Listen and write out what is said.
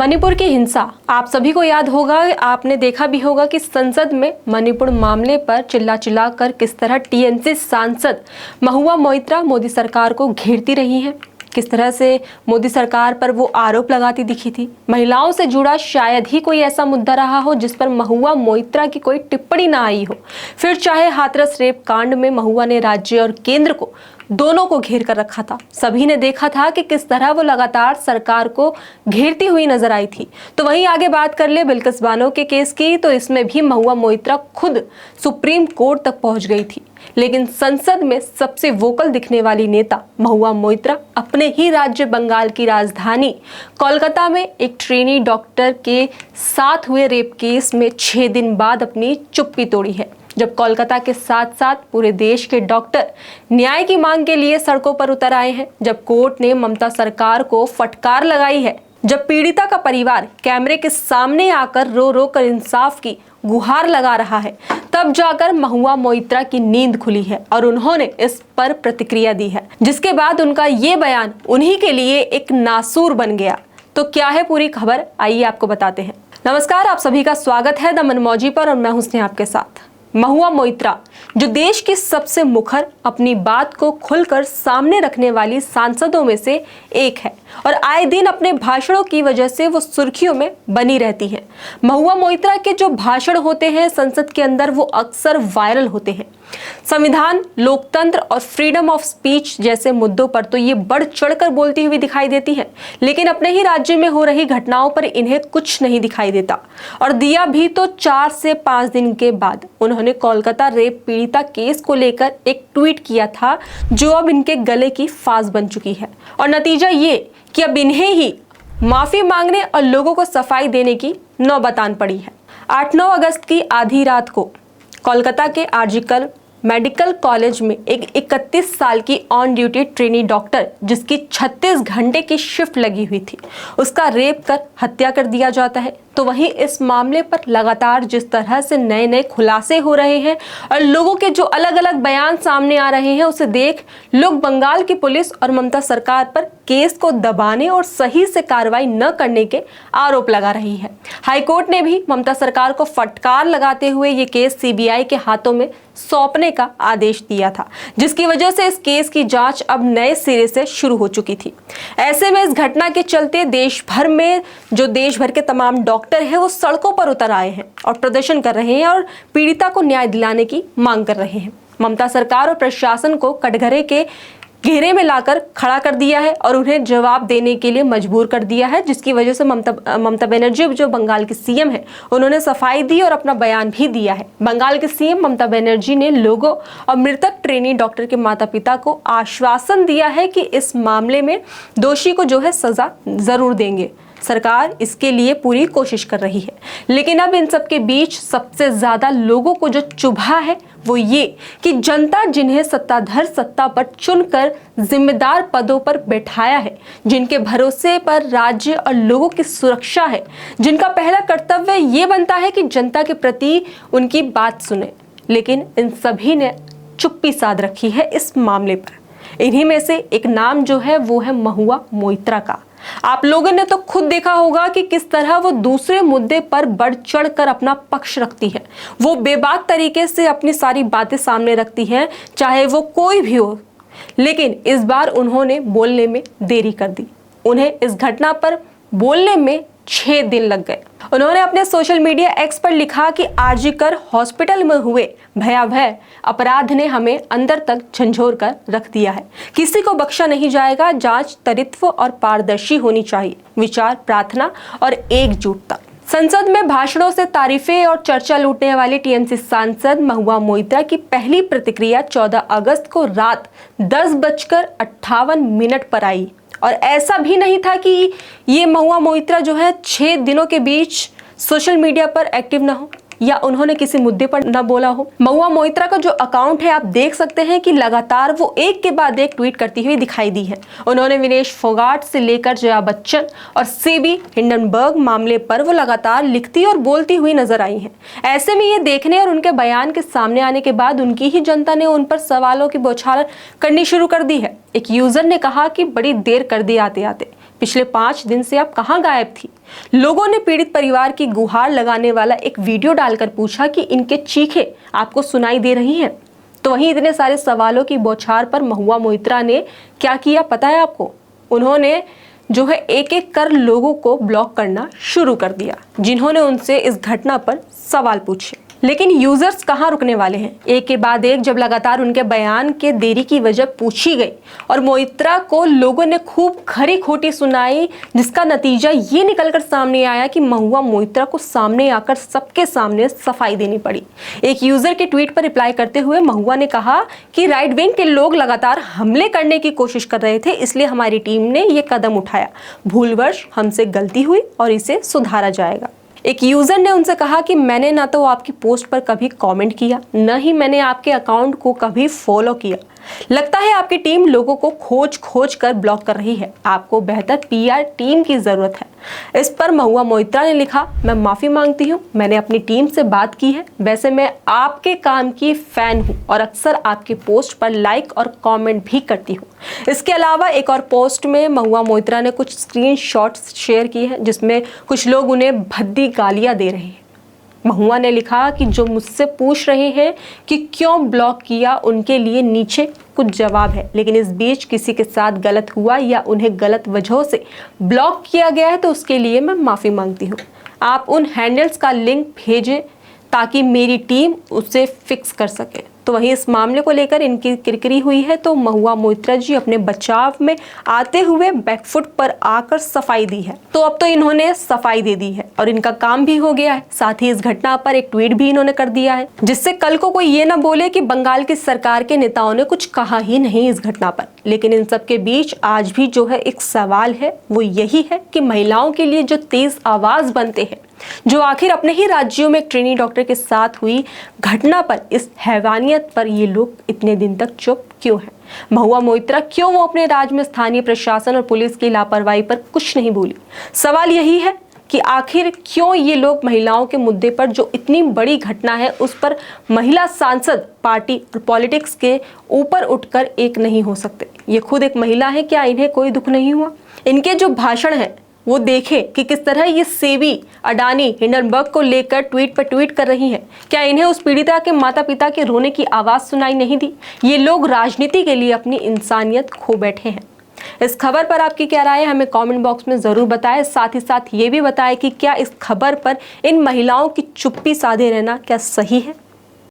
मणिपुर की हिंसा आप सभी को याद होगा, आपने देखा भी होगा कि संसद में मणिपुर मामले पर चिल्ला चिल्ला कर किस तरह टीएमसी सांसद महुआ मोइत्रा मोदी सरकार को घेरती रही हैं, किस तरह से मोदी सरकार पर वो आरोप लगाती दिखी थी। महिलाओं से जुड़ा शायद ही कोई ऐसा मुद्दा रहा हो जिस पर महुआ मोइत्रा की कोई टिप्पणी ना आई हो। फिर चाहे हाथरस रेप कांड में महुआ ने राज्य और केंद्र को दोनों को घेर कर रखा था। सभी ने देखा था कि किस तरह वो लगातार सरकार को घेरती हुई नजर आई थी। तो वहीं आगे बात कर ले बिल्किस बानो के केस की, तो इसमें भी महुआ मोइत्रा खुद सुप्रीम कोर्ट तक पहुंच गई थी। लेकिन संसद में सबसे वोकल दिखने वाली नेता महुआ मोइत्रा अपने ही राज्य बंगाल की राजधानी कोलकाता में एक ट्रेनी डॉक्टर के साथ हुए रेप केस में 6 दिन बाद अपनी चुप्पी तोड़ी है। जब कोलकाता के साथ साथ पूरे देश के डॉक्टर न्याय की मांग के लिए सड़कों पर उतर आए हैं, जब कोर्ट ने ममता सरकार को फटकार लगाई है, जब पीड़िता का परिवार कैमरे के सामने आकर रो रो कर इंसाफ की गुहार लगा रहा है, तब जाकर महुआ मोइत्रा की नींद खुली है और उन्होंने इस पर प्रतिक्रिया दी है, जिसके बाद उनका ये बयान उन्हीं के लिए एक नासूर बन गया। तो क्या है पूरी खबर, आइए आपको बताते हैं। नमस्कार, आप सभी का स्वागत है द मनमौजी पर और मैं हूं स्नेहा आपके साथ। महुआ मोइत्रा जो देश की सबसे मुखर, अपनी बात को खुलकर सामने रखने वाली सांसदों में से एक है और आए दिन अपने भाषणों की वजह से वो सुर्खियों में बनी रहती हैं। महुआ मोइत्रा के जो भाषण होते हैं संसद के अंदर, वो अक्सर वायरल होते हैं। संविधान, लोकतंत्र और फ्रीडम ऑफ स्पीच जैसे मुद्दों पर तो ये बढ़ चढ़कर बोलती हुई दिखाई देती है, लेकिन अपने ही राज्य में हो रही घटनाओं पर इन्हें कुछ नहीं दिखाई देता। और दिया भी तो 4 से 5 दिन के बाद उन्होंने कोलकाता रेप पीड़िता केस को लेकर एक ट्वीट किया था, जो अब इनके गले की फांस बन चुकी है। और नतीजा ये कि अब इन्हें ही माफी मांगने और लोगों को सफाई देने की नौबत आन पड़ी है। 8-9 अगस्त की आधी रात को कोलकाता के आरजीकर मेडिकल कॉलेज में एक 31 साल की ऑन ड्यूटी ट्रेनी डॉक्टर, जिसकी 36 घंटे की शिफ्ट लगी हुई थी, उसका रेप कर हत्या कर दिया जाता है। तो वहीं इस मामले पर लगातार जिस तरह से नए नए खुलासे हो रहे हैं और लोगों के जो अलग अलग बयान सामने आ रहे हैं, उसे देख लोग बंगाल की पुलिस और ममता सरकार पर केस को दबाने और सही से कार्रवाई न करने के आरोप लगा रही है। हाईकोर्ट ने भी ममता सरकार को फटकार लगाते हुए ये केस सीबीआई के हाथों में सौंपने का आदेश दिया था, जिसकी वजह से इस केस की जांच अब नए सिरे से शुरू हो चुकी थी। ऐसे में इस घटना के चलते देश भर के तमाम डॉक्टर है वो सड़कों पर उतर आए हैं और प्रदर्शन कर रहे हैं और पीड़िता को न्याय दिलाने की मांग कर रहे हैं। ममता सरकार और प्रशासन को कटघरे के घेरे में लाकर खड़ा कर दिया है और उन्हें जवाब देने के लिए मजबूर कर दिया है, जिसकी वजह से ममता बनर्जी जो बंगाल की सीएम है, उन्होंने सफाई दी और अपना बयान भी दिया है। बंगाल के सीएम ममता बनर्जी ने लोगों और मृतक ट्रेनी डॉक्टर के माता पिता को आश्वासन दिया है कि इस मामले में दोषी को जो है सजा जरूर देंगे। सरकार इसके लिए पूरी कोशिश कर रही है। लेकिन अब इन सब के बीच सबसे ज्यादा लोगों को जो चुभा है वो ये कि जनता जिन्हें सत्ताधर सत्ता पर चुनकर जिम्मेदार पदों पर बैठाया है, जिनके भरोसे पर राज्य और लोगों की सुरक्षा है, जिनका पहला कर्तव्य ये बनता है कि जनता के प्रति उनकी बात सुने, लेकिन इन सभी ने चुप्पी साध रखी है इस मामले पर। इन्हीं में से एक नाम जो है वो है महुआ मोइत्रा का। आप लोगों ने तो खुद देखा होगा कि किस तरह वो दूसरे मुद्दे पर बढ़ चढ़कर अपना पक्ष रखती है। वो बेबाक तरीके से अपनी सारी बातें सामने रखती हैं, चाहे वो कोई भी हो। लेकिन इस बार उन्होंने बोलने में देरी कर दी। उन्हें इस घटना पर बोलने में 6 दिन लग गए। उन्होंने अपने सोशल मीडिया एक्स पर लिखा कि आरजीकर हॉस्पिटल में हुए भयावह अपराध ने हमें अंदर तक झंझोर कर रख दिया है। किसी को बख्शा नहीं जाएगा। जांच त्वरित और पारदर्शी होनी चाहिए। विचार, प्रार्थना और एकजुटता। संसद में भाषणों से तारीफें और चर्चा लूटने वाली टीएमसी सांसद महुआ मोइत्रा की पहली प्रतिक्रिया 14 अगस्त को रात 10:58 पर आई। और ऐसा भी नहीं था कि ये महुआ मोइत्रा जो है 6 दिनों के बीच सोशल मीडिया पर एक्टिव ना हो या उन्होंने किसी मुद्दे पर न बोला हो। महुआ मोइत्रा का जो अकाउंट है, आप देख सकते हैं कि लगातार वो एक के बाद एक ट्वीट करती हुई दिखाई दी है। उन्होंने विनेश फोगाट से लेकर जया बच्चन और सीबी हिंडनबर्ग मामले पर वो लगातार लिखती और बोलती हुई नजर आई हैं। ऐसे में ये देखने और उनके बयान के सामने आने के बाद उनकी ही जनता ने उन पर सवालों की बौछार करनी शुरू कर दी है। एक यूजर ने कहा कि बड़ी देर कर दी आते आते, पिछले 5 दिन से आप कहां गायब थी? लोगों ने पीड़ित परिवार की गुहार लगाने वाला एक वीडियो डालकर पूछा कि इनके चीखें आपको सुनाई दे रही हैं। तो वहीं इतने सारे सवालों की बौछार पर महुआ मोइत्रा ने क्या किया पता है आपको? उन्होंने जो है एक एक कर लोगों को ब्लॉक करना शुरू कर दिया जिन्होंने उनसे इस घटना पर सवाल पूछे। लेकिन यूजर्स कहां रुकने वाले हैं? एक के बाद एक जब लगातार उनके बयान के देरी की वजह पूछी गई और मोइत्रा को लोगों ने खूब खरी खोटी सुनाई, जिसका नतीजा ये निकलकर सामने आया कि महुआ मोइत्रा को सामने आकर सबके सामने सफाई देनी पड़ी। एक यूजर के ट्वीट पर रिप्लाई करते हुए महुआ ने कहा कि राइट विंग के लोग लगातार हमले करने की कोशिश कर रहे थे, इसलिए हमारी टीम ने ये कदम उठाया। भूलवश हमसे गलती हुई और इसे सुधारा जाएगा। एक यूजर ने उनसे कहा कि मैंने ना तो आपकी पोस्ट पर कभी कमेंट किया, न ही मैंने आपके अकाउंट को कभी फॉलो किया। लगता है आपकी टीम लोगों को खोज खोज कर ब्लॉक कर रही है। आपको बेहतर पीआर टीम की जरूरत है। इस पर महुआ मोइत्रा ने लिखा, मैं माफी मांगती हूँ, मैंने अपनी टीम से बात की है। वैसे मैं आपके काम की फैन हूँ और अक्सर आपकी पोस्ट पर लाइक और कमेंट भी करती हूँ। इसके अलावा एक और पोस्ट में महुआ मोइत्रा ने कुछ स्क्रीनशॉट्स शेयर किए हैं जिसमें कुछ लोग उन्हें भद्दी गालियां दे रहे हैं। महुआ ने लिखा कि जो मुझसे पूछ रहे हैं कि क्यों ब्लॉक किया, उनके लिए नीचे कुछ जवाब है, लेकिन इस बीच किसी के साथ गलत हुआ या उन्हें गलत वजहों से ब्लॉक किया गया है तो उसके लिए मैं माफ़ी मांगती हूँ। आप उन हैंडल्स का लिंक भेजें ताकि मेरी टीम उसे फिक्स कर सके। तो वहीं इस मामले को लेकर इनकी किरकिरी हुई है तो महुआ मोइत्रा जी अपने बचाव में आते हुए बैकफुट पर आकर सफाई दी है। तो अब तो इन्होंने सफाई दे दी है और इनका काम भी हो गया है। साथ ही इस घटना पर एक ट्वीट भी इन्होंने कर दिया है जिससे कल को कोई ये ना बोले कि बंगाल की सरकार के नेताओं ने कुछ कहा ही नहीं इस घटना पर। लेकिन इन सब के बीच आज भी जो है एक सवाल है, वो यही है कि महिलाओं के लिए जो तेज आवाज बनते हैं, जो आखिर अपने ही राज्यों में एक ट्रेनी डॉक्टर के साथ हुई घटना पर, इस हैवानियत पर ये लोग इतने दिन तक चुप क्यों हैं? महुआ मोइत्रा क्यों वो अपने राज्य में स्थानीय प्रशासन और पुलिस की लापरवाही पर कुछ नहीं बोली? सवाल यही है कि आखिर क्यों ये लोग महिलाओं के मुद्दे पर जो इतनी बड़ी घटना है उस पर महिला सांसद पार्टी और पॉलिटिक्स के ऊपर उठकर एक नहीं हो सकते? ये खुद एक महिला है, क्या इन्हें कोई दुख नहीं हुआ? इनके जो भाषण है वो देखें कि किस तरह ये सेबी, अडानी, हिंडनबर्ग को लेकर ट्वीट पर ट्वीट कर रही हैं। क्या इन्हें उस पीड़िता के माता पिता के रोने की आवाज सुनाई नहीं दी? ये लोग राजनीति के लिए अपनी इंसानियत खो बैठे हैं। इस खबर पर आपकी क्या राय है, हमें कमेंट बॉक्स में जरूर बताएं। साथ ही साथ ये भी बताएं कि क्या इस खबर पर इन महिलाओं की चुप्पी साधे रहना क्या सही है?